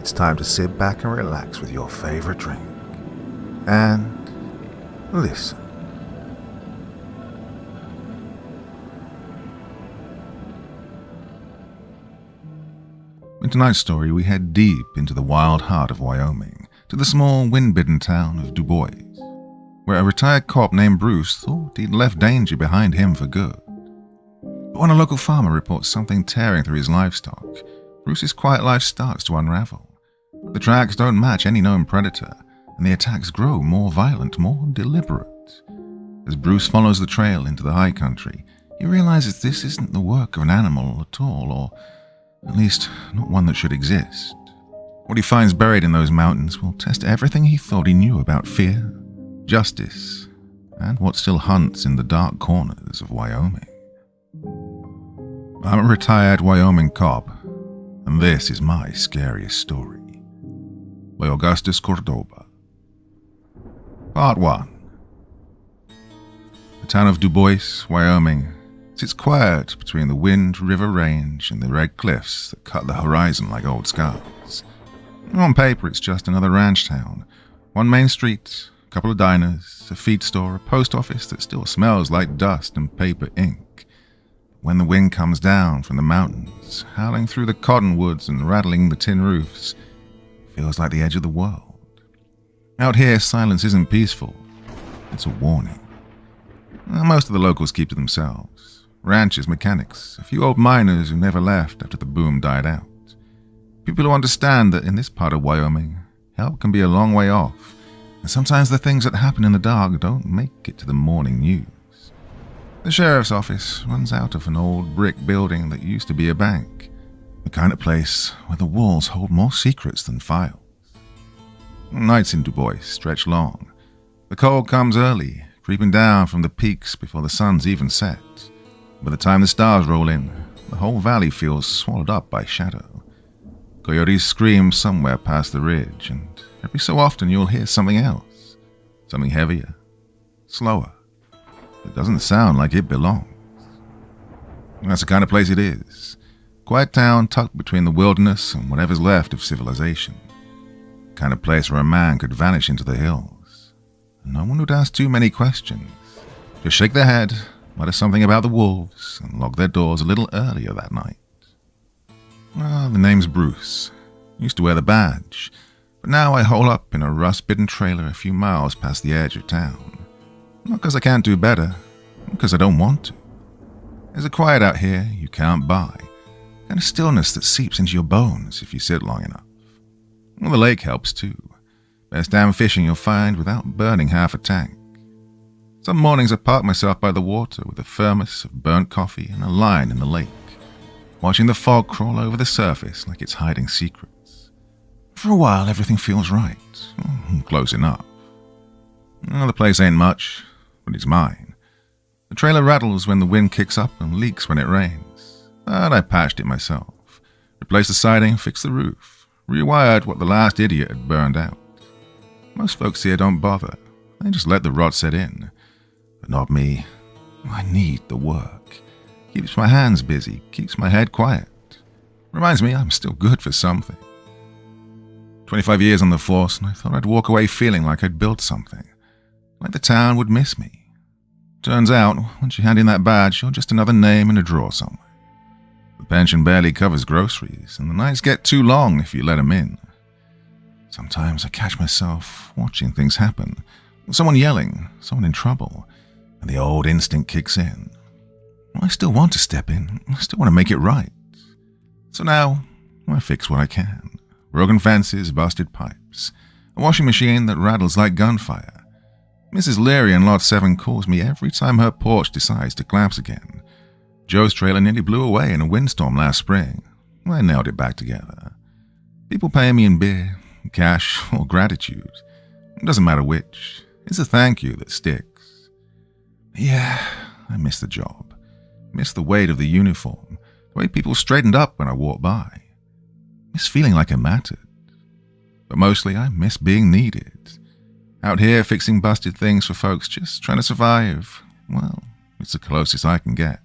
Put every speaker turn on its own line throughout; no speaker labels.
it's time to sit back and relax with your favorite drink. And listen. In tonight's story, we head deep into the wild heart of Wyoming, to the small, wind-bitten town of Dubois, where a retired cop named Bruce thought he'd left danger behind him for good. But when a local farmer reports something tearing through his livestock, Bruce's quiet life starts to unravel. The tracks don't match any known predator, and the attacks grow more violent, more deliberate. As Bruce follows the trail into the high country, he realizes this isn't the work of an animal at all, or at least not one that should exist. What he finds buried in those mountains will test everything he thought he knew about fear, justice, and what still hunts in the dark corners of Wyoming. I'm a retired Wyoming cop, and this is my scariest story, by Augustus Cordoba. Part 1. The town of Dubois, Wyoming, sits quiet between the Wind River Range and the red cliffs that cut the horizon like old scars. On paper, it's just another ranch town. One main street, a couple of diners, a feed store, a post office that still smells like dust and paper ink. When the wind comes down from the mountains, howling through the cottonwoods and rattling the tin roofs, it feels like the edge of the world. Out here, silence isn't peaceful. It's a warning. Most of the locals keep to themselves. Ranchers, mechanics, a few old miners who never left after the boom died out. People who understand that in this part of Wyoming, help can be a long way off, and sometimes the things that happen in the dark don't make it to the morning news. The sheriff's office runs out of an old brick building that used to be a bank, the kind of place where the walls hold more secrets than files. Nights in Dubois stretch long. The cold comes early, creeping down from the peaks before the sun's even set. By the time the stars roll in, the whole valley feels swallowed up by shadow. Coyotes scream somewhere past the ridge, and every so often you'll hear something else, something heavier, slower. It doesn't sound like it belongs. And that's the kind of place it is. Quiet town tucked between the wilderness and whatever's left of civilization. The kind of place where a man could vanish into the hills. And no one would ask too many questions. Just shake their head, mutter something about the wolves, and lock their doors a little earlier that night. The name's Bruce. Used to wear the badge, but now I hole up in a rust-bitten trailer a few miles past the edge of town. Not because I can't do better, because I don't want to. There's a quiet out here you can't buy, kind of stillness that seeps into your bones if you sit long enough. Well, the lake helps too. Best damn fishing you'll find without burning half a tank. Some mornings I park myself by the water with a thermos of burnt coffee and a line in the lake, watching the fog crawl over the surface like it's hiding secrets. For a while, everything feels right. Close enough. The place ain't much, but it's mine. The trailer rattles when the wind kicks up and leaks when it rains, but I patched it myself. Replaced the siding, fixed the roof, rewired what the last idiot had burned out. Most folks here don't bother. They just let the rot set in. But not me. I need the work. Keeps my hands busy, keeps my head quiet. Reminds me I'm still good for something. 25 years on the force, and I thought I'd walk away feeling like I'd built something. Like the town would miss me. Turns out, once you hand in that badge, you're just another name in a drawer somewhere. The pension barely covers groceries, and the nights get too long if you let 'em in. Sometimes I catch myself watching things happen. Someone yelling, someone in trouble, and the old instinct kicks in. I still want to step in. I still want to make it right. So now, I fix what I can. Broken fences, busted pipes, a washing machine that rattles like gunfire. Mrs. Leary in Lot 7 calls me every time her porch decides to collapse again. Joe's trailer nearly blew away in a windstorm last spring. I nailed it back together. People pay me in beer, cash, or gratitude. It doesn't matter which. It's a thank you that sticks. Yeah, I miss the job. Miss the weight of the uniform, the way people straightened up when I walked by. Miss feeling like I mattered. But mostly I miss being needed. Out here fixing busted things for folks just trying to survive. Well, it's the closest I can get.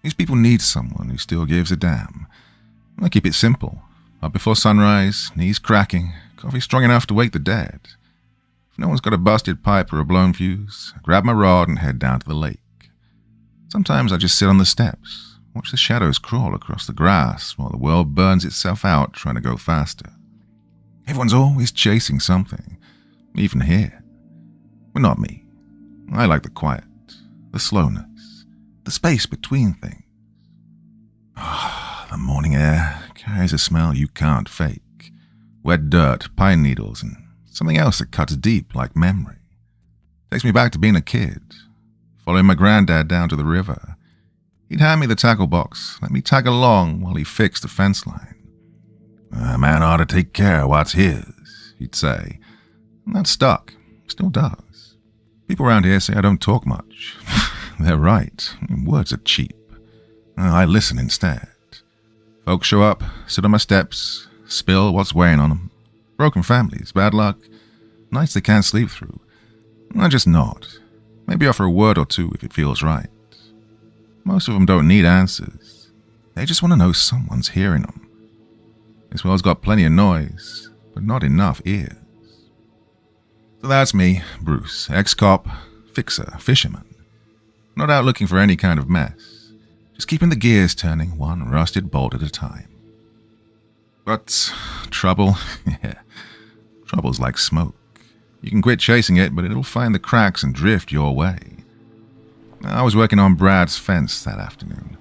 These people need someone who still gives a damn. I keep it simple. Up before sunrise, knees cracking, coffee strong enough to wake the dead. If no one's got a busted pipe or a blown fuse, I grab my rod and head down to the lake. Sometimes I just sit on the steps, watch the shadows crawl across the grass while the world burns itself out trying to go faster. Everyone's always chasing something, even here. But not me. I like the quiet, the slowness, the space between things. The morning air carries a smell you can't fake. Wet dirt, pine needles, and something else that cuts deep like memory. Takes me back to being a kid, following my granddad down to the river. He'd hand me the tackle box, let me tag along while he fixed the fence line. "A man ought to take care of what's his," he'd say. And that stuck. Still does. People around here say I don't talk much. They're right. Words are cheap. I listen instead. Folks show up, sit on my steps, spill what's weighing on them. Broken families, bad luck, nights they can't sleep through. I just nod. Maybe offer a word or two if it feels right. Most of them don't need answers. They just want to know someone's hearing them. This world's got plenty of noise, but not enough ears. So that's me, Bruce, ex-cop, fixer, fisherman. Not out looking for any kind of mess. Just keeping the gears turning one rusted bolt at a time. But trouble, yeah, trouble's like smoke. You can quit chasing it, but it'll find the cracks and drift your way. I was working on Brad's fence that afternoon,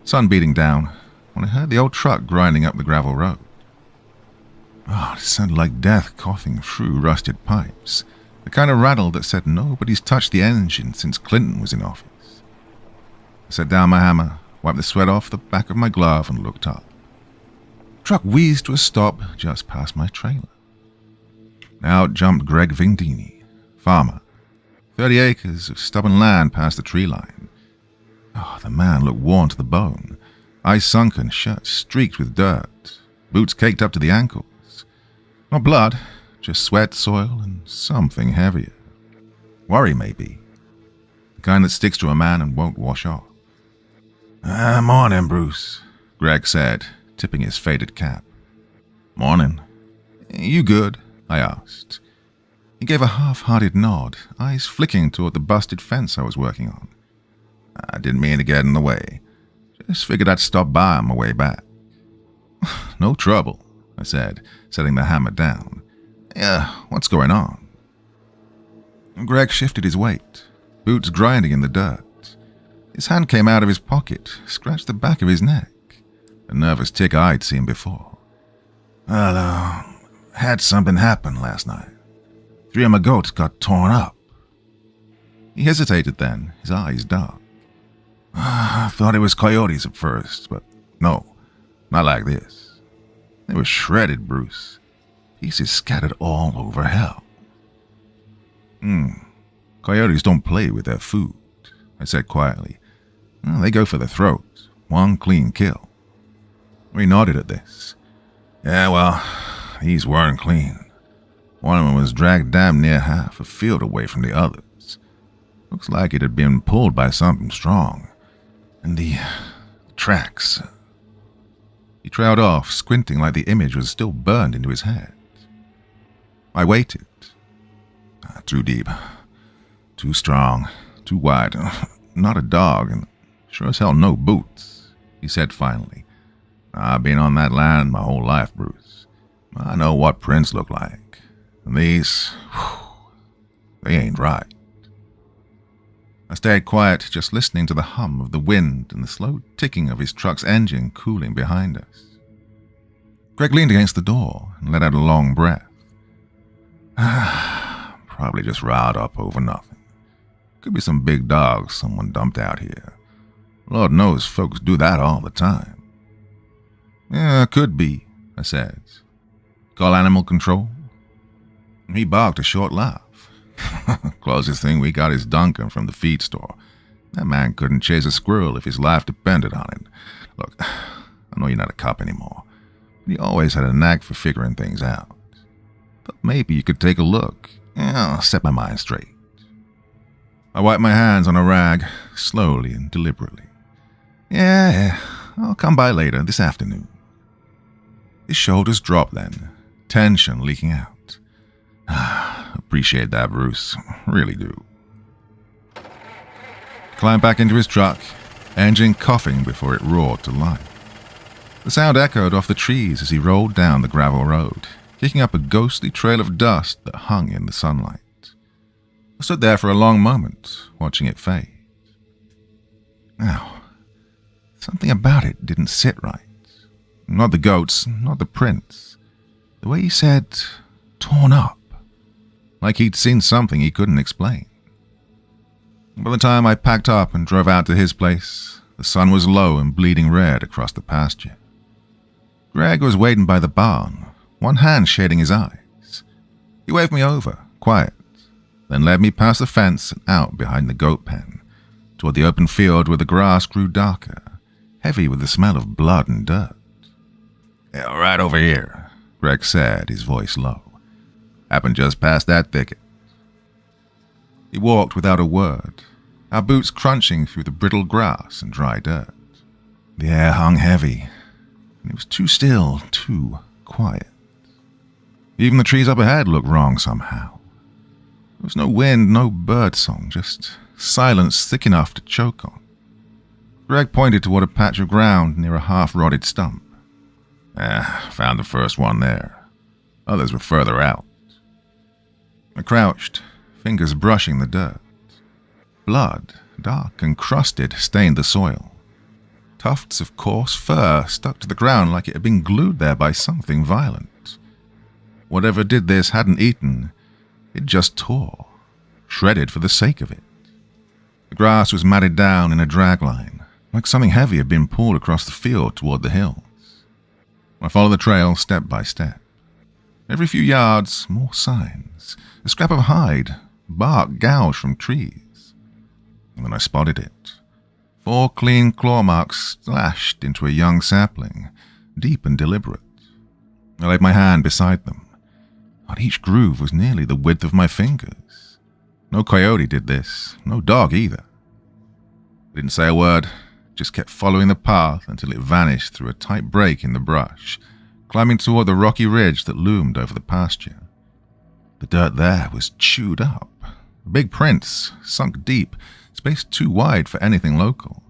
sun beating down, when I heard the old truck grinding up the gravel road. It sounded like death coughing through rusted pipes, the kind of rattle that said nobody's touched the engine since Clinton was in office. I set down my hammer, wiped the sweat off the back of my glove, and looked up. The truck wheezed to a stop just past my trailer. Out jumped Greg Vindini, farmer. 30 acres of stubborn land past the tree line. The man looked worn to the bone, eyes sunken, shirt streaked with dirt, boots caked up to the ankles. Not blood, just sweat, soil, and something heavier. Worry, maybe. The kind that sticks to a man and won't wash off. "Morning, Bruce," Greg said, tipping his faded cap. "Morning. You good?" I asked. He gave a half-hearted nod, eyes flicking toward the busted fence I was working on. "I didn't mean to get in the way. Just figured I'd stop by on my way back." "No trouble," I said, setting the hammer down. "Yeah, what's going on?" Greg shifted his weight, boots grinding in the dirt. His hand came out of his pocket, scratched the back of his neck, a nervous tick I'd seen before. "Well, had something happen last night. 3 of my goats got torn up." He hesitated then, his eyes dark. "I thought it was coyotes at first, but no, not like this. They were shredded, Bruce. Pieces scattered all over hell." Coyotes don't play with their food," I said quietly. "They go for the throat, one clean kill." We nodded at this. "Yeah, well, these weren't clean. One of them was dragged damn near half a field away from the others. Looks like it had been pulled by something strong. And the tracks..." He trailed off, squinting like the image was still burned into his head. I waited. Too deep. Too strong. Too wide. Not a dog, and sure as hell no boots, he said finally. "I've been on that land my whole life, Bruce. I know what prints look like. And these, they ain't right." I stayed quiet, just listening to the hum of the wind and the slow ticking of his truck's engine cooling behind us. Greg leaned against the door and let out a long breath. "Probably just riled up over nothing. Could be some big dogs someone dumped out here. Lord knows folks do that all the time." "Yeah, could be," I said. "Call animal control?" He barked a short laugh. "Closest thing we got is Duncan from the feed store. That man couldn't chase a squirrel if his life depended on it. Look, I know you're not a cop anymore, but you always had a knack for figuring things out. But maybe you could take a look. I'll set my mind straight." I wiped my hands on a rag, slowly and deliberately. Yeah, I'll come by later, this afternoon." His shoulders dropped then, tension leaking out. Appreciate that, Bruce. Really do. Climbed back into his truck, engine coughing before it roared to life. The sound echoed off the trees as he rolled down the gravel road, kicking up a ghostly trail of dust that hung in the sunlight. I stood there for a long moment, watching it fade. Now, something about it didn't sit right. Not the goats, not the prints. The way he said, torn up. Like he'd seen something he couldn't explain. By the time I packed up and drove out to his place, the sun was low and bleeding red across the pasture. Greg was waiting by the barn, one hand shading his eyes. He waved me over, quiet, then led me past the fence and out behind the goat pen, toward the open field where the grass grew darker, heavy with the smell of blood and dirt. "Yeah, right over here," Greg said, his voice low. "Happened just past that thicket." He walked without a word, our boots crunching through the brittle grass and dry dirt. The air hung heavy, and it was too still, too quiet. Even the trees up ahead looked wrong somehow. There was no wind, no bird song, just silence thick enough to choke on. Greg pointed toward a patch of ground near a half-rotted stump. Found the first one there. Others were further out. I crouched, fingers brushing the dirt. Blood, dark and crusted, stained the soil. Tufts of coarse fur stuck to the ground like it had been glued there by something violent. Whatever did this hadn't eaten. It just tore, shredded for the sake of it. The grass was matted down in a drag line, like something heavy had been pulled across the field toward the hills. I followed the trail step by step. Every few yards, more signs. A scrap of hide, bark gouged from trees. And then I spotted it. 4 clean claw marks slashed into a young sapling, deep and deliberate. I laid my hand beside them. But each groove was nearly the width of my fingers. No coyote did this, no dog either. I didn't say a word, just kept following the path until it vanished through a tight break in the brush, climbing toward the rocky ridge that loomed over the pasture. The dirt there was chewed up. Big prints, sunk deep, space too wide for anything local.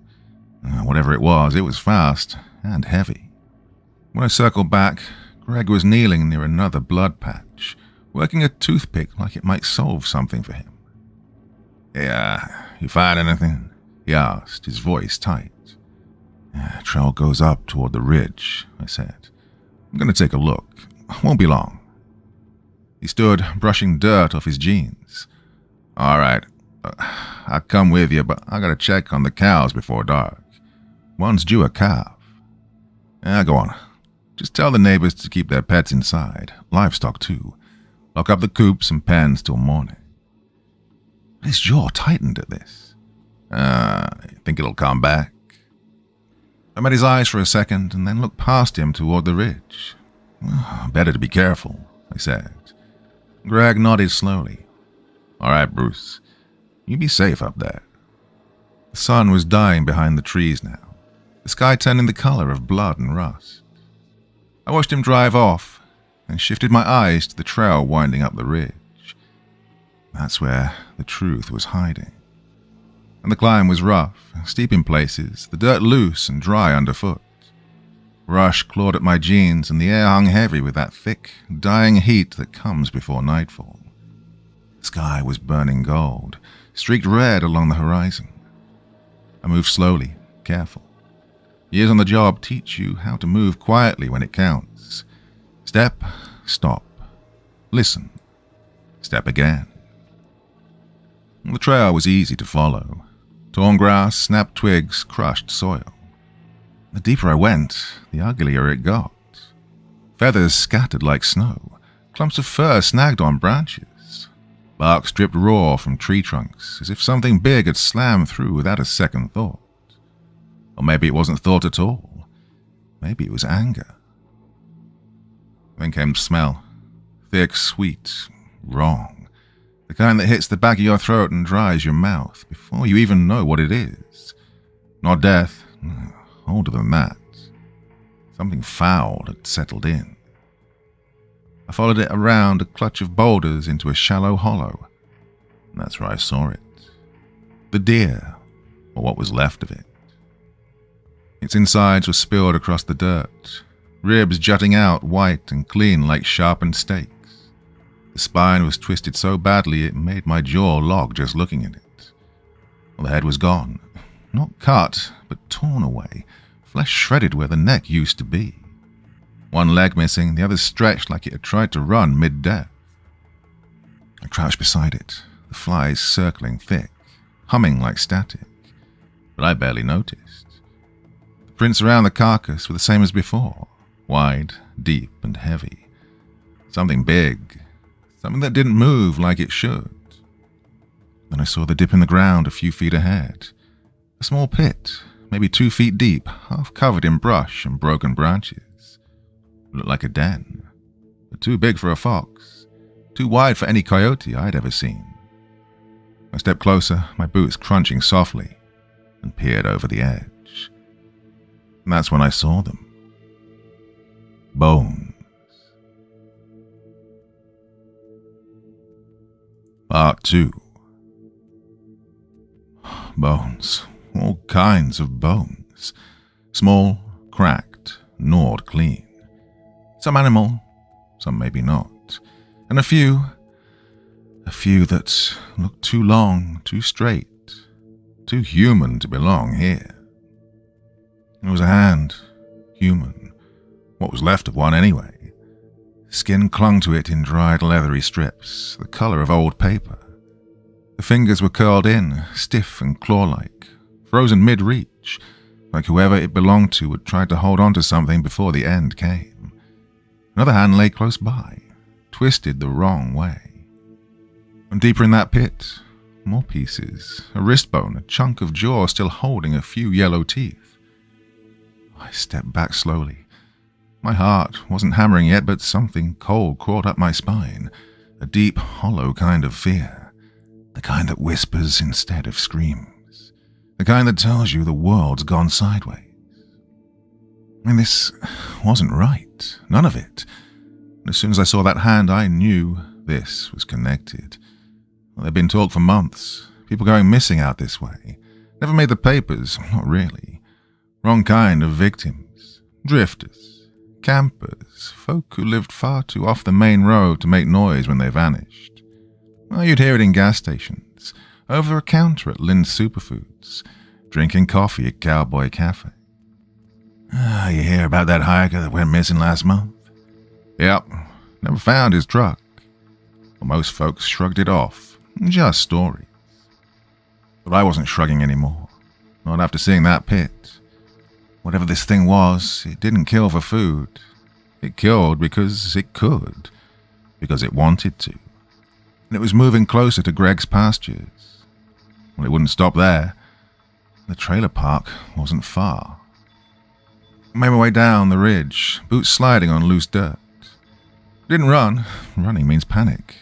Whatever it was fast and heavy. When I circled back, Greg was kneeling near another blood patch, working a toothpick like it might solve something for him. "Yeah, you find anything?" he asked, his voice tight. "Trail goes up toward the ridge," I said. "I'm going to take a look. Won't be long." He stood, brushing dirt off his jeans. "All right, I'll come with you, but I got to check on the cows before dark. One's due a calf." Go on. Just tell the neighbors to keep their pets inside, livestock too. Lock up the coops and pens till morning." His jaw tightened at this. Think it'll come back?" I met his eyes for a second and then looked past him toward the ridge. "Better to be careful," I said. Greg nodded slowly. "All right, Bruce. You be safe up there." The sun was dying behind the trees now, the sky turning the color of blood and rust. I watched him drive off and shifted my eyes to the trail winding up the ridge. That's where the truth was hiding. And the climb was rough, steep in places, the dirt loose and dry underfoot. Rush clawed at my jeans and the air hung heavy with that thick, dying heat that comes before nightfall. The sky was burning gold, streaked red along the horizon. I moved slowly, careful. Years on the job teach you how to move quietly when it counts. Step, stop, listen, step again. The trail was easy to follow. Torn grass, snapped twigs, crushed soil. The deeper I went, the uglier it got. Feathers scattered like snow, clumps of fur snagged on branches. Bark stripped raw from tree trunks, as if something big had slammed through without a second thought. Or maybe it wasn't thought at all. Maybe it was anger. Then came the smell. Thick, sweet, wrong. The kind that hits the back of your throat and dries your mouth before you even know what it is. Not death, older than that. Something foul had settled in. I followed it around a clutch of boulders into a shallow hollow, and that's where I saw it. The deer, or what was left of it. Its insides were spilled across the dirt, ribs jutting out white and clean like sharpened steaks. The spine was twisted so badly it made my jaw log just looking at it. The head was gone, not cut, but torn away, flesh shredded where the neck used to be. One leg missing, the other stretched like it had tried to run mid-death. I crouched beside it, the flies circling thick, humming like static, but I barely noticed. The prints around the carcass were the same as before, wide, deep, and heavy. Something big, something that didn't move like it should. Then I saw the dip in the ground a few feet ahead. A small pit, maybe 2 feet deep, half covered in brush and broken branches. It looked like a den, but too big for a fox, too wide for any coyote I'd ever seen. I stepped closer, my boots crunching softly, and peered over the edge. And that's when I saw them. Bones. Part 2. Bones. All kinds of bones. Small, cracked, gnawed clean. Some animal, some maybe not. And a few that looked too long, too straight, too human to belong here. It was a hand, human, what was left of one anyway. Skin clung to it in dried leathery strips, the color of old paper. The fingers were curled in, stiff and claw-like, frozen mid-reach, like whoever it belonged to had tried to hold on to something before the end came. Another hand lay close by, twisted the wrong way. And deeper in that pit, more pieces, a wrist bone, a chunk of jaw still holding a few yellow teeth. I stepped back slowly. My heart wasn't hammering yet, but something cold crawled up my spine, a deep, hollow kind of fear, the kind that whispers instead of screams, the kind that tells you the world's gone sideways. And this wasn't right, none of it. And as soon as I saw that hand, I knew this was connected. Well, there'd been talk for months, people going missing out this way. Never made the papers, not really. Wrong kind of victims, drifters, campers, folk who lived far too off the main road to make noise when they vanished. Well, you'd hear it in gas stations, over a counter at Lynn's Superfoods, drinking coffee at Cowboy Cafe. You hear about that hiker that went missing last month? Yep, never found his truck. Well, most folks shrugged it off, just stories. But I wasn't shrugging anymore, not after seeing that pit. Whatever this thing was, it didn't kill for food. It killed because it could, because it wanted to. And it was moving closer to Greg's pastures. Well, it wouldn't stop there. The trailer park wasn't far. I made my way down the ridge, boots sliding on loose dirt. Didn't run. Running means panic.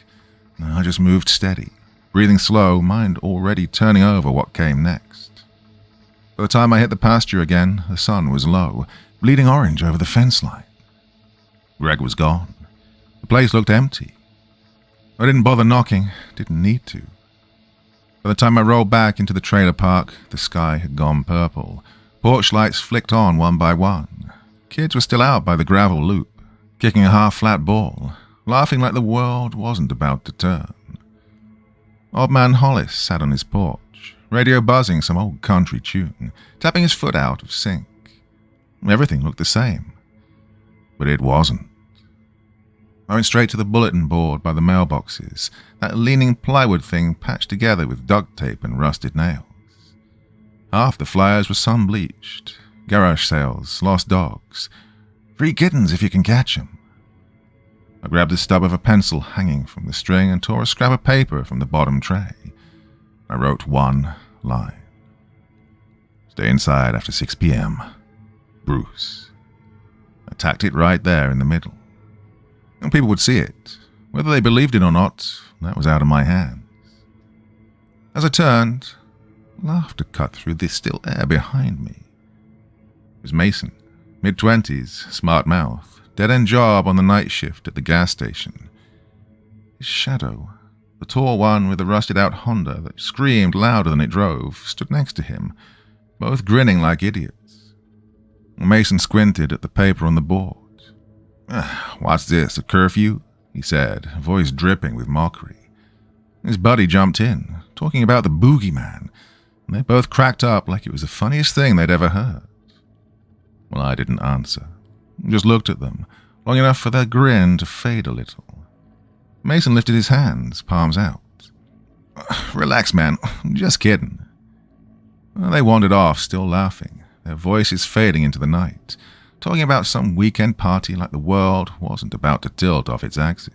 I just moved steady, breathing slow, mind already turning over what came next. By the time I hit the pasture again, the sun was low, bleeding orange over the fence line. Greg was gone. The place looked empty. I didn't bother knocking, didn't need to. By the time I rolled back into the trailer park, the sky had gone purple. Porch lights flicked on one by one. Kids were still out by the gravel loop, kicking a half-flat ball, laughing like the world wasn't about to turn. Old man Hollis sat on his porch, radio buzzing some old country tune, tapping his foot out of sync. Everything looked the same, but it wasn't. I went straight to the bulletin board by the mailboxes, that leaning plywood thing patched together with duct tape and rusted nails. Half the flyers were sun-bleached, garage sales, lost dogs, free kittens if you can catch 'em. I grabbed the stub of a pencil hanging from the string and tore a scrap of paper from the bottom tray. I wrote one line. Stay inside after 6 p.m. Bruce. I tacked it right there in the middle. And people would see it. Whether they believed it or not, that was out of my hands. As I turned, laughter cut through the still air behind me. It was Mason, mid-20s, smart mouth, dead-end job on the night shift at the gas station. His shadow, the tall one with the rusted-out Honda that screamed louder than it drove, stood next to him, both grinning like idiots. Mason squinted at the paper on the board. "What's this, a curfew?" he said, voice dripping with mockery. His buddy jumped in, talking about the boogeyman, and they both cracked up like it was the funniest thing they'd ever heard. Well, I didn't answer. Just looked at them, long enough for their grin to fade a little. Mason lifted his hands, palms out. "Relax, man. Just kidding." Well, they wandered off, still laughing, their voices fading into the night, talking about some weekend party like the world wasn't about to tilt off its axis.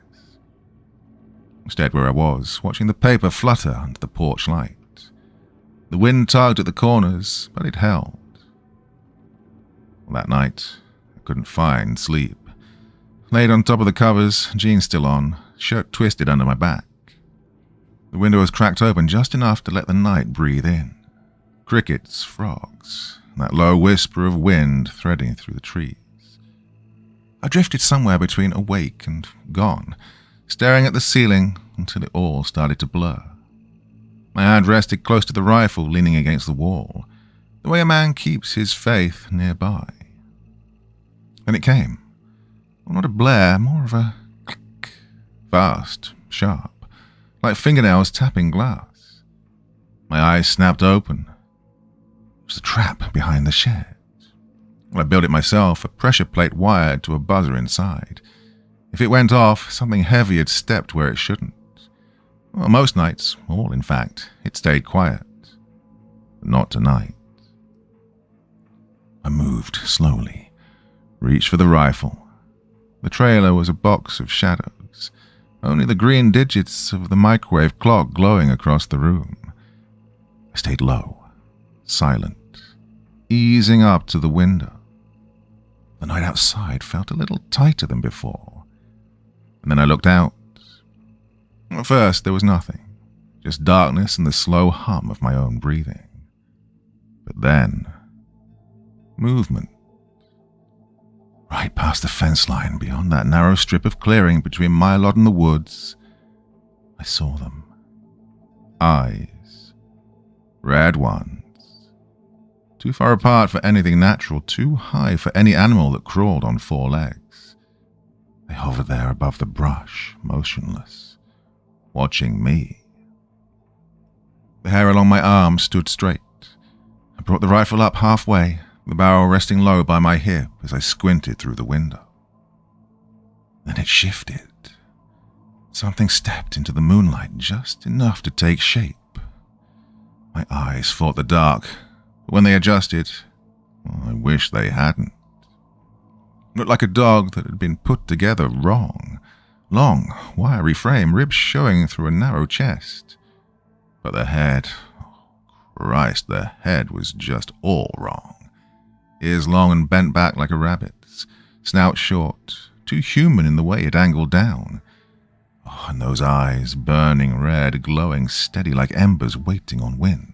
I stayed where I was, watching the paper flutter under the porch light. The wind tugged at the corners, but it held. Well, that night, I couldn't find sleep. Laid on top of the covers, jeans still on, shirt twisted under my back. The window was cracked open just enough to let the night breathe in. Crickets, frogs, and that low whisper of wind threading through the trees. I drifted somewhere between awake and gone, staring at the ceiling until it all started to blur. My hand rested close to the rifle leaning against the wall, the way a man keeps his faith nearby. Then it came. Well, not a blare, more of a click. Fast, sharp, like fingernails tapping glass. My eyes snapped open. It was the trap behind the shed. Well, I built it myself, a pressure plate wired to a buzzer inside. If it went off, something heavy had stepped where it shouldn't. Well, most nights, all in fact, it stayed quiet. But not tonight. I moved slowly, reached for the rifle. The trailer was a box of shadows, only the green digits of the microwave clock glowing across the room. I stayed low, silent, easing up to the window. The night outside felt a little tighter than before. And then I looked out. At first, there was nothing, just darkness and the slow hum of my own breathing. But then, movement. Right past the fence line, beyond that narrow strip of clearing between my lot and the woods, I saw them. Eyes. Red ones. Too far apart for anything natural, too high for any animal that crawled on four legs. They hovered there above the brush, motionless, watching me. The hair along my arm stood straight. I brought the rifle up halfway, the barrel resting low by my hip as I squinted through the window. Then it shifted. Something stepped into the moonlight just enough to take shape. My eyes fought the dark, but when they adjusted, well, I wish they hadn't. It looked like a dog that had been put together wrong. Long, wiry frame, ribs showing through a narrow chest. But the head, oh Christ, the head was just all wrong. Ears long and bent back like a rabbit's, snout short, too human in the way it angled down. Oh, and those eyes, burning red, glowing steady like embers waiting on wind.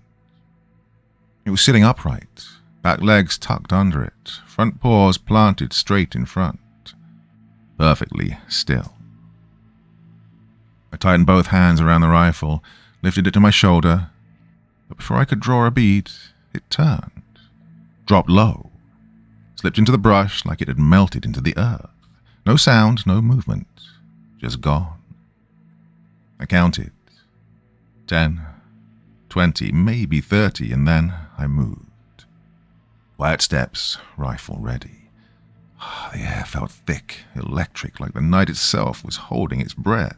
It was sitting upright, back legs tucked under it, front paws planted straight in front. Perfectly still. I tightened both hands around the rifle, lifted it to my shoulder, but before I could draw a bead, it turned, dropped low, slipped into the brush like it had melted into the earth. No sound, no movement, just gone. I counted. 10, 20, maybe 30, and then I moved. Quiet steps, rifle ready. The air felt thick, electric, like the night itself was holding its breath.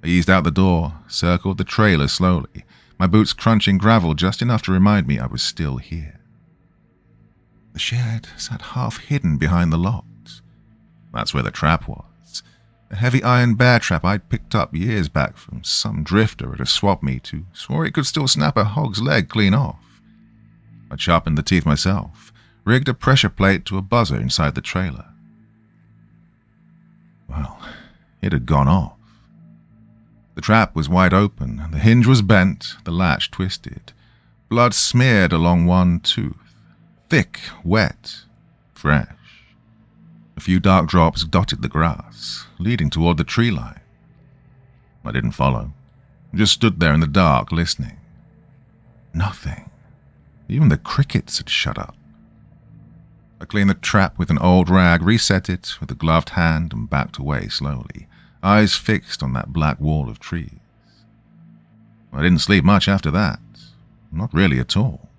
I eased out the door, circled the trailer slowly, my boots crunching gravel just enough to remind me I was still here. The shed sat half hidden behind the lot. That's where the trap was. A heavy iron bear trap I'd picked up years back from some drifter at a swap meet who swore it could still snap a hog's leg clean off. I'd sharpened the teeth myself, rigged a pressure plate to a buzzer inside the trailer. Well, it had gone off. The trap was wide open, the hinge was bent, the latch twisted. Blood smeared along one tooth. Thick, wet, fresh. A few dark drops dotted the grass, leading toward the tree line. I didn't follow. I just stood there in the dark, listening. Nothing. Even the crickets had shut up. I cleaned the trap with an old rag, reset it with a gloved hand, and backed away slowly, eyes fixed on that black wall of trees. I didn't sleep much after that. Not really at all.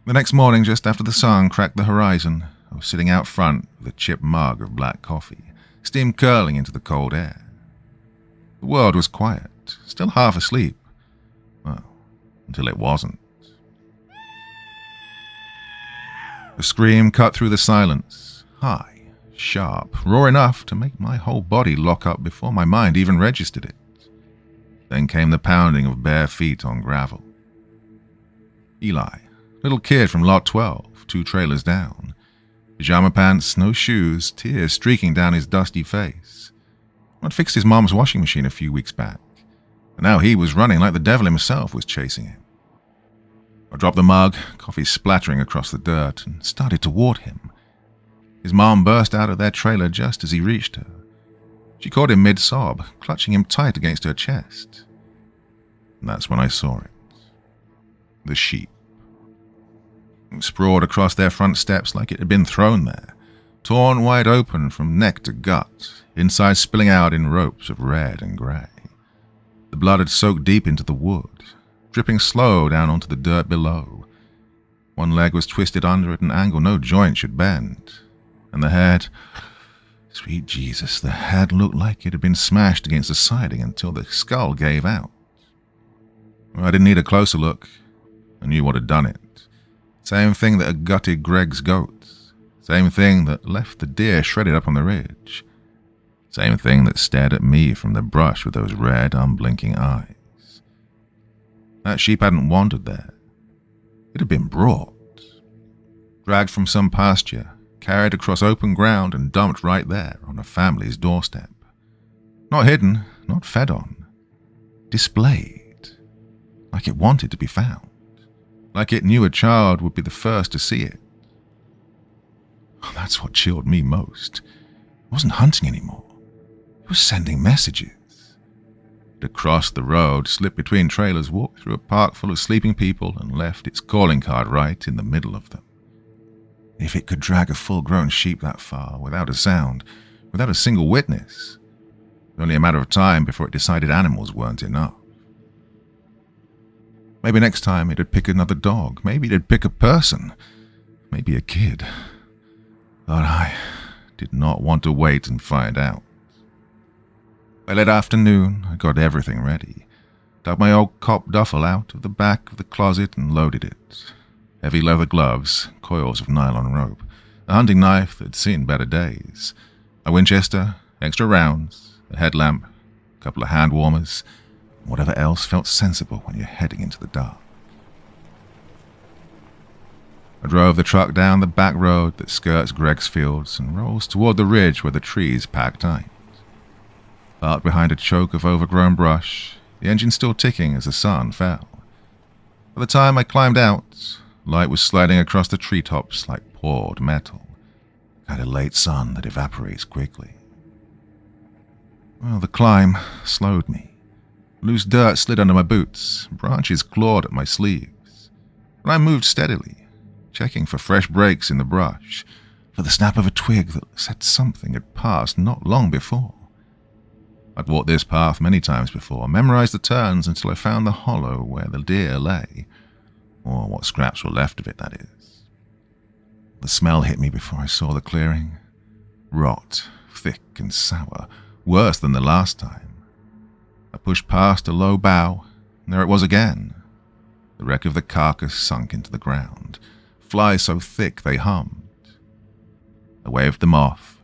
The next morning, just after the sun cracked the horizon, I was sitting out front with a chipped mug of black coffee, steam curling into the cold air. The world was quiet, still half asleep. Well, until it wasn't. A scream cut through the silence, high, sharp, raw enough to make my whole body lock up before my mind even registered it. Then came the pounding of bare feet on gravel. Eli, little kid from Lot 12, 2 trailers down. Pajama pants, no shoes, tears streaking down his dusty face. I'd fixed his mom's washing machine a few weeks back, and now he was running like the devil himself was chasing him. I dropped the mug, coffee splattering across the dirt, and started toward him. His mom burst out of their trailer just as he reached her. She caught him mid-sob, clutching him tight against her chest. And that's when I saw it. The sheep. It sprawled across their front steps like it had been thrown there, torn wide open from neck to gut, inside spilling out in ropes of red and grey. The blood had soaked deep into the wood, dripping slow down onto the dirt below. One leg was twisted under at an angle no joint should bend, and the head... Sweet Jesus, the head looked like it had been smashed against the siding until the skull gave out. I didn't need a closer look. I knew what had done it. Same thing that had gutted Greg's goats. Same thing that left the deer shredded up on the ridge. Same thing that stared at me from the brush with those red, unblinking eyes. That sheep hadn't wandered there. It had been brought. Dragged from some pasture, carried across open ground and dumped right there on a family's doorstep. Not hidden, not fed on. Displayed. Like it wanted to be found. Like it knew a child would be the first to see it. Oh, that's what chilled me most. It wasn't hunting anymore. It was sending messages. It had crossed the road, slipped between trailers, walked through a park full of sleeping people, and left its calling card right in the middle of them. If it could drag a full-grown sheep that far, without a sound, without a single witness, it was only a matter of time before it decided animals weren't enough. Maybe next time it'd pick another dog. Maybe it'd pick a person. Maybe a kid. But I did not want to wait and find out. By late afternoon, I got everything ready. Dug my old cop duffel out of the back of the closet and loaded it. Heavy leather gloves, coils of nylon rope, a hunting knife that'd seen better days, a Winchester, extra rounds, a headlamp, a couple of hand warmers, and whatever else felt sensible when you're heading into the dark. I drove the truck down the back road that skirts Greg's fields and rolls toward the ridge where the trees pack tight. Parked behind a choke of overgrown brush, the engine still ticking as the sun fell. By the time I climbed out, light was sliding across the treetops like poured metal, kind of late sun that evaporates quickly. Well, the climb slowed me. Loose dirt slid under my boots, branches clawed at my sleeves. But I moved steadily, checking for fresh breaks in the brush, for the snap of a twig that said something had passed not long before. I'd walked this path many times before, memorized the turns until I found the hollow where the deer lay, or what scraps were left of it, that is. The smell hit me before I saw the clearing. Rot, thick and sour, worse than the last time. I pushed past a low bough, and there it was again. The wreck of the carcass sunk into the ground, flies so thick they hummed. I waved them off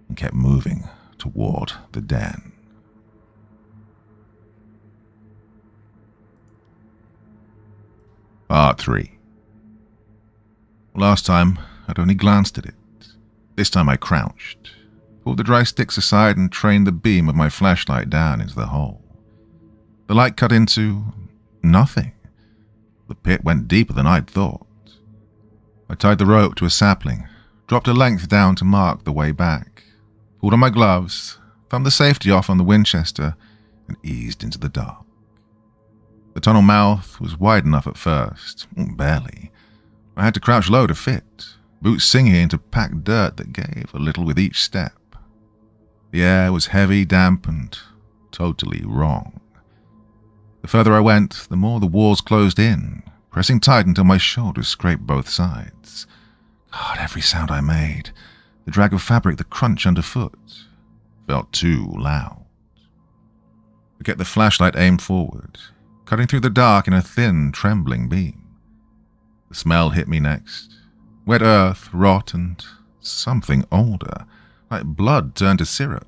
and kept moving toward the den. Part 3. Last time, I'd only glanced at it. This time I crouched, pulled the dry sticks aside and trained the beam of my flashlight down into the hole. The light cut into nothing. The pit went deeper than I'd thought. I tied the rope to a sapling, dropped a length down to mark the way back, pulled on my gloves, thumbed the safety off on the Winchester, and eased into the dark. The tunnel mouth was wide enough at first, barely. I had to crouch low to fit, boots sinking into packed dirt that gave a little with each step. The air was heavy, damp, and totally wrong. The further I went, the more the walls closed in, pressing tight until my shoulders scraped both sides. God, every sound I made, the drag of fabric, the crunch underfoot, felt too loud. I kept the flashlight aimed forward, cutting through the dark in a thin, trembling beam. The smell hit me next. Wet earth, rot, and something older, like blood turned to syrup.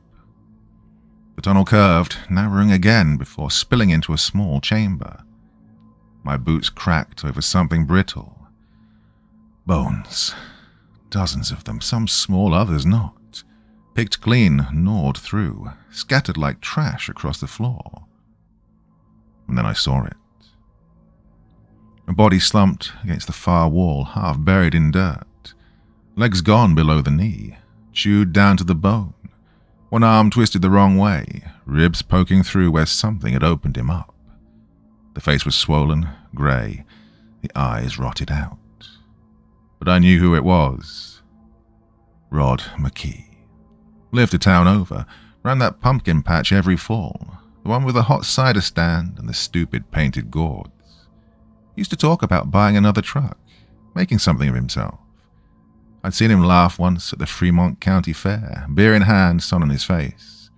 The tunnel curved, narrowing again before spilling into a small chamber. My boots cracked over something brittle. Bones. Dozens of them, some small, others not. Picked clean, gnawed through, scattered like trash across the floor. And then I saw it. A body slumped against the far wall, half buried in dirt. Legs gone below the knee, chewed down to the bone. One arm twisted the wrong way, ribs poking through where something had opened him up. The face was swollen, grey, the eyes rotted out. But I knew who it was. Rod McKee. Lived a town over, ran that pumpkin patch every fall, the one with the hot cider stand and the stupid painted gourds. Used to talk about buying another truck, making something of himself. I'd seen him laugh once at the Fremont County Fair, beer in hand, sun on his face.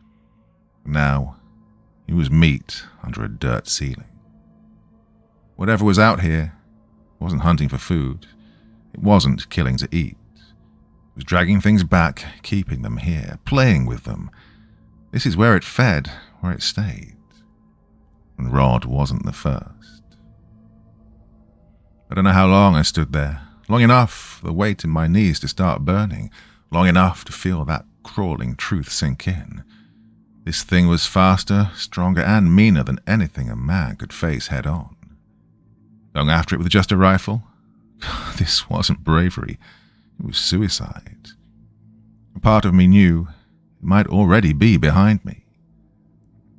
Now, he was meat under a dirt ceiling. Whatever was out here wasn't hunting for food. It wasn't killing to eat. It was dragging things back, keeping them here, playing with them. This is where it fed, where it stayed. And Rod wasn't the first. I don't know how long I stood there. Long enough for the weight in my knees to start burning. Long enough to feel that crawling truth sink in. This thing was faster, stronger, and meaner than anything a man could face head on. Going after it with just a rifle? This wasn't bravery. It was suicide. A part of me knew it might already be behind me.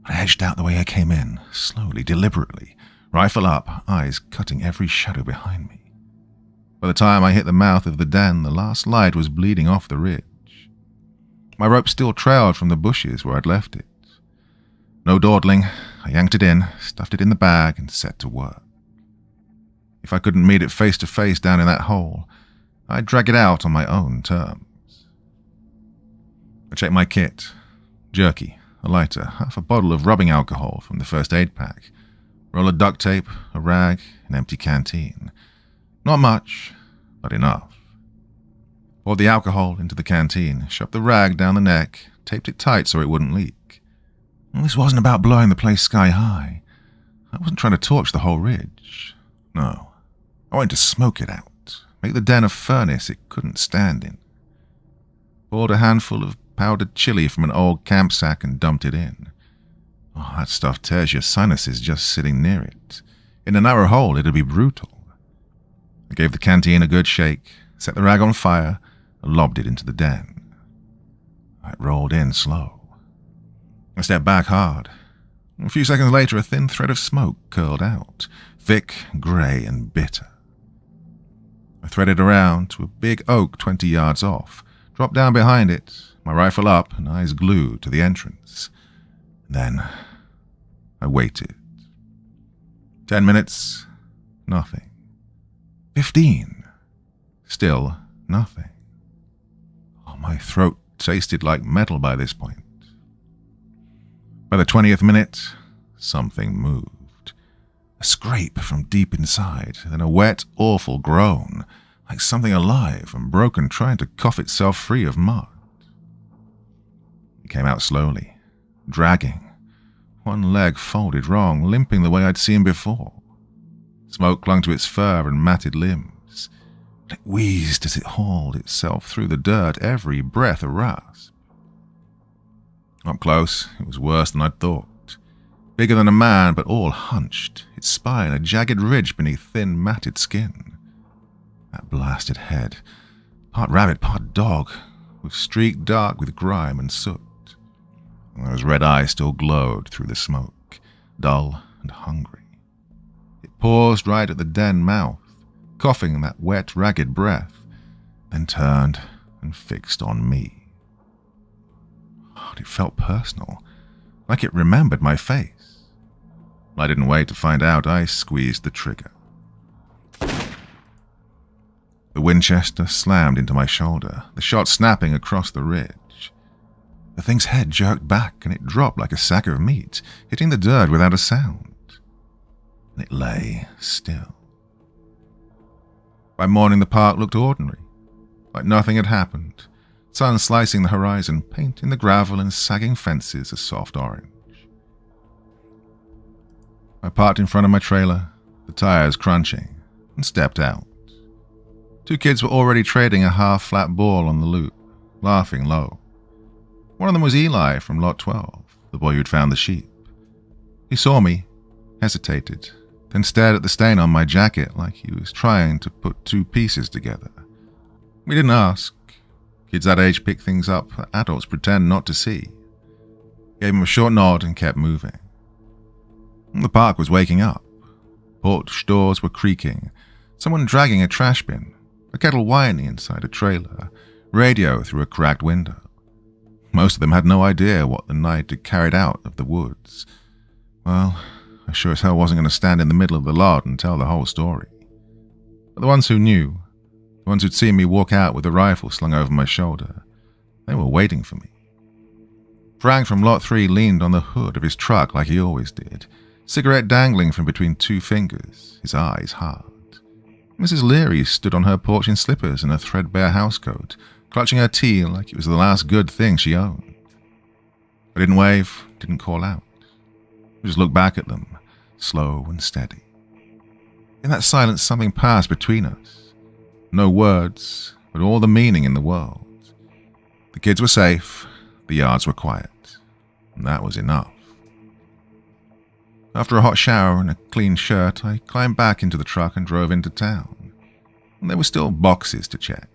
I edged out the way I came in, slowly, deliberately, rifle up, eyes cutting every shadow behind me. By the time I hit the mouth of the den, the last light was bleeding off the ridge. My rope still trailed from the bushes where I'd left it. No dawdling, I yanked it in, stuffed it in the bag, and set to work. If I couldn't meet it face to face down in that hole, I'd drag it out on my own terms. I checked my kit. Jerky, a lighter, half a bottle of rubbing alcohol from the first aid pack, roll of duct tape, a rag, an empty canteen. Not much, but enough. Poured the alcohol into the canteen, shoved the rag down the neck, taped it tight so it wouldn't leak. This wasn't about blowing the place sky high. I wasn't trying to torch the whole ridge. No. I wanted to smoke it out, make the den a furnace it couldn't stand in. Poured a handful of powdered chili from an old camp sack and dumped it in. Oh, that stuff tears your sinuses just sitting near it. In a narrow hole, it'd be brutal. I gave the canteen a good shake, set the rag on fire, and lobbed it into the den. It rolled in slow. I stepped back hard. A few seconds later, a thin thread of smoke curled out, thick, grey, and bitter. I threaded around to a big oak 20 yards off, dropped down behind it, my rifle up and eyes glued to the entrance. Then I waited. 10 minutes, nothing. 15. Still nothing. Oh, my throat tasted like metal by this point. By the 20th minute, something moved. A scrape from deep inside, then a wet, awful groan, like something alive and broken trying to cough itself free of mud. It came out slowly, dragging. One leg folded wrong, limping the way I'd seen before. Smoke clung to its fur and matted limbs. It wheezed as it hauled itself through the dirt, every breath a rasp. Up close, it was worse than I'd thought. Bigger than a man, but all hunched, its spine a jagged ridge beneath thin, matted skin. That blasted head, part rabbit, part dog, was streaked dark with grime and soot. And those red eyes still glowed through the smoke, dull and hungry. It paused right at the den mouth, coughing that wet, ragged breath, then turned and fixed on me. It felt personal, like it remembered my face. I didn't wait to find out. I squeezed the trigger. The Winchester slammed into my shoulder, the shot snapping across the ridge. The thing's head jerked back and it dropped like a sack of meat, hitting the dirt without a sound. And it lay still. By morning the park looked ordinary, like nothing had happened. Sun slicing the horizon, painting the gravel and sagging fences a soft orange. I parked in front of my trailer, the tires crunching, and stepped out. 2 kids were already trading a half-flat ball on the loop, laughing low. One of them was Eli from Lot 12, the boy who'd found the sheep. He saw me, hesitated, then stared at the stain on my jacket like he was trying to put 2 pieces together. We didn't ask. Kids that age pick things up that adults pretend not to see. Gave him a short nod and kept moving. The park was waking up. Porch doors were creaking, someone dragging a trash bin, a kettle whining inside a trailer, radio through a cracked window. Most of them had no idea what the night had carried out of the woods. Well, I sure as hell wasn't going to stand in the middle of the lot and tell the whole story. But the ones who knew, the ones who'd seen me walk out with a rifle slung over my shoulder, they were waiting for me. Frank from Lot 3 leaned on the hood of his truck like he always did, cigarette dangling from between 2 fingers, his eyes hard. Mrs. Leary stood on her porch in slippers and a threadbare housecoat, clutching her tea like it was the last good thing she owned. I didn't wave, didn't call out. I just looked back at them, slow and steady. In that silence, something passed between us. No words, but all the meaning in the world. The kids were safe, the yards were quiet, and that was enough. After a hot shower and a clean shirt, I climbed back into the truck and drove into town. And there were still boxes to check.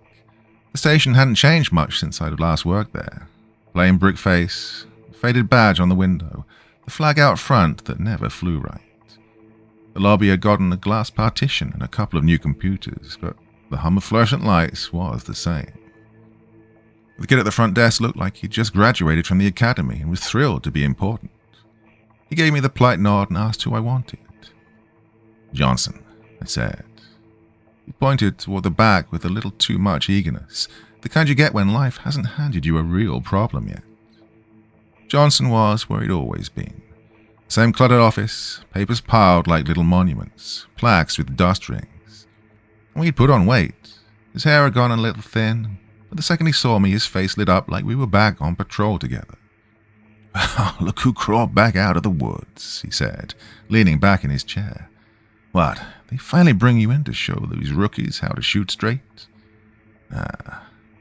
The station hadn't changed much since I'd last worked there. Plain brick face, faded badge on the window, the flag out front that never flew right. The lobby had gotten a glass partition and a couple of new computers, but the hum of fluorescent lights was the same. The kid at the front desk looked like he'd just graduated from the academy and was thrilled to be important. He gave me the polite nod and asked who I wanted. Johnson, I said. He pointed toward the back with a little too much eagerness, the kind you get when life hasn't handed you a real problem yet. Johnson was where he'd always been. Same cluttered office, papers piled like little monuments, plaques with dust rings. And he'd put on weight. His hair had gone a little thin, but the second he saw me, his face lit up like we were back on patrol together. "Look who crawled back out of the woods," he said, leaning back in his chair. "What, they finally bring you in to show these rookies how to shoot straight?"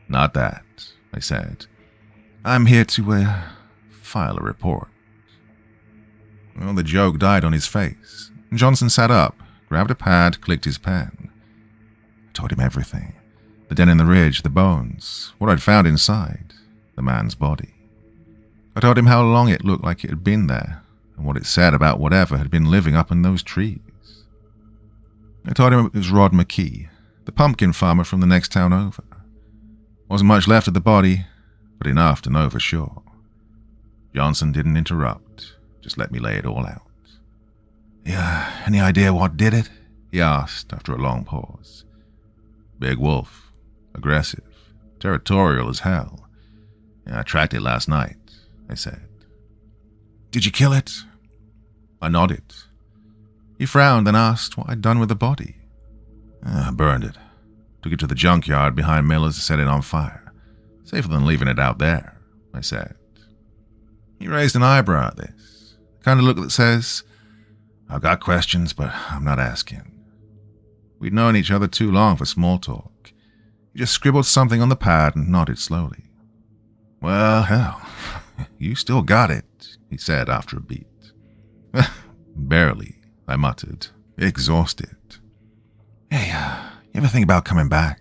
Not that," I said. "I'm here to, file a report." Well, the joke died on his face. Johnson sat up, grabbed a pad, clicked his pen. I told him everything. The den in the ridge, the bones, what I'd found inside, the man's body. I told him how long it looked like it had been there, and what it said about whatever had been living up in those trees. I told him it was Rod McKee, the pumpkin farmer from the next town over. Wasn't much left of the body, but enough to know for sure. Johnson didn't interrupt, just let me lay it all out. "Yeah, any idea what did it?" he asked after a long pause. "Big wolf, aggressive, territorial as hell. Yeah, I tracked it last night," I said. "Did you kill it?" I nodded. He frowned and asked what I'd done with the body. "I burned it. Took it to the junkyard behind Miller's to set it on fire. Safer than leaving it out there," I said. He raised an eyebrow at this, the kind of look that says, "I've got questions, but I'm not asking." We'd known each other too long for small talk. He just scribbled something on the pad and nodded slowly. "Well, hell, you still got it," he said after a beat. "Barely," I muttered, exhausted. "Hey, You ever think about coming back?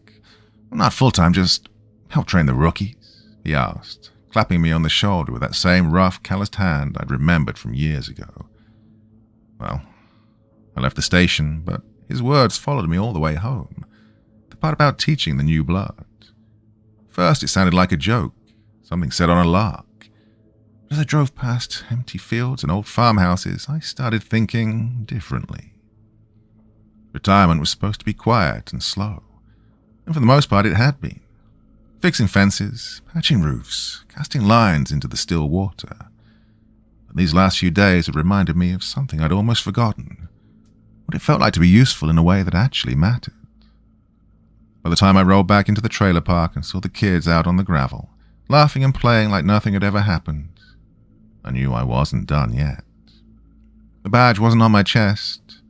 Well, not full-time, just help train the rookies?" he asked, clapping me on the shoulder with that same rough, calloused hand I'd remembered from years ago. Well, I left the station, but his words followed me all the way home. The part about teaching the new blood. First, it sounded like a joke, something said on a lark. But as I drove past empty fields and old farmhouses, I started thinking differently. Retirement was supposed to be quiet and slow, and for the most part it had been. Fixing fences, patching roofs, casting lines into the still water. But these last few days had reminded me of something I'd almost forgotten, what it felt like to be useful in a way that actually mattered. By the time I rolled back into the trailer park and saw the kids out on the gravel, laughing and playing like nothing had ever happened, I knew I wasn't done yet. The badge wasn't on my chest,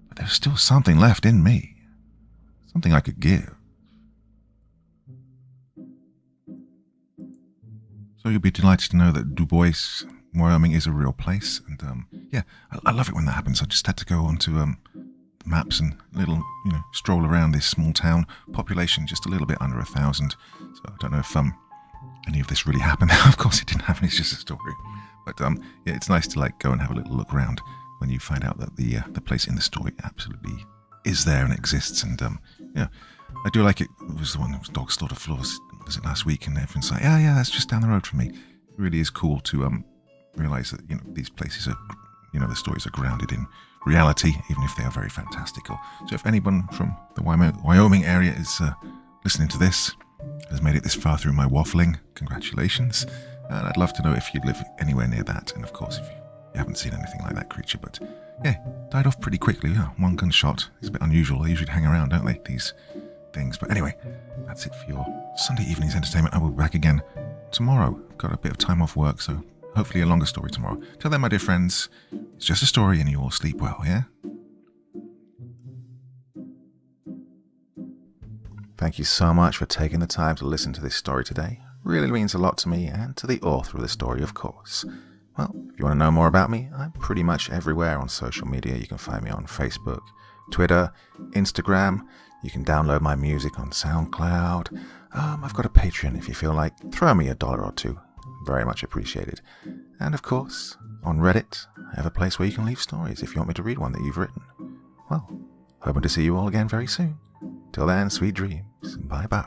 but there was still something left in me, something I could give. So you'll be delighted to know that Dubois, Wyoming is a real place, and I love it when that happens. I just had to go onto the maps and stroll around this small town. Population just a little bit under 1,000. So I don't know if any of this really happened. Of course it didn't happen. It's just a story. But it's nice to go and have a little look around when you find out that the place in the story absolutely is there and exists. And I do like it. It was the one that was dog slaughter floors. Was it last week? And everyone's like, yeah, that's just down the road from me. It really is cool to realize that these places are, the stories are grounded in reality, even if they are very fantastical. So if anyone from the Wyoming area is listening to this, has made it this far through my waffling, congratulations. And I'd love to know if you live anywhere near that. And of course, if you haven't seen anything like that creature. But yeah, died off pretty quickly. One gunshot. It's a bit unusual. They usually hang around, don't they, these things. But anyway, that's it for your Sunday evening's entertainment. I will be back again tomorrow. I've got a bit of time off work, so hopefully a longer story tomorrow. Till then, my dear friends, it's just a story and you all sleep well, yeah? Thank you so much for taking the time to listen to this story today. Really means a lot to me and to the author of the story, of course. Well, if you want to know more about me, I'm pretty much everywhere on social media. You can find me on Facebook, Twitter, Instagram. You can download my music on SoundCloud. I've got a Patreon if you feel like. Throw me $1 or $2. Very much appreciated. And of course, on Reddit, I have a place where you can leave stories if you want me to read one that you've written. Well, hoping to see you all again very soon. Till then, sweet dreams. Bye-bye.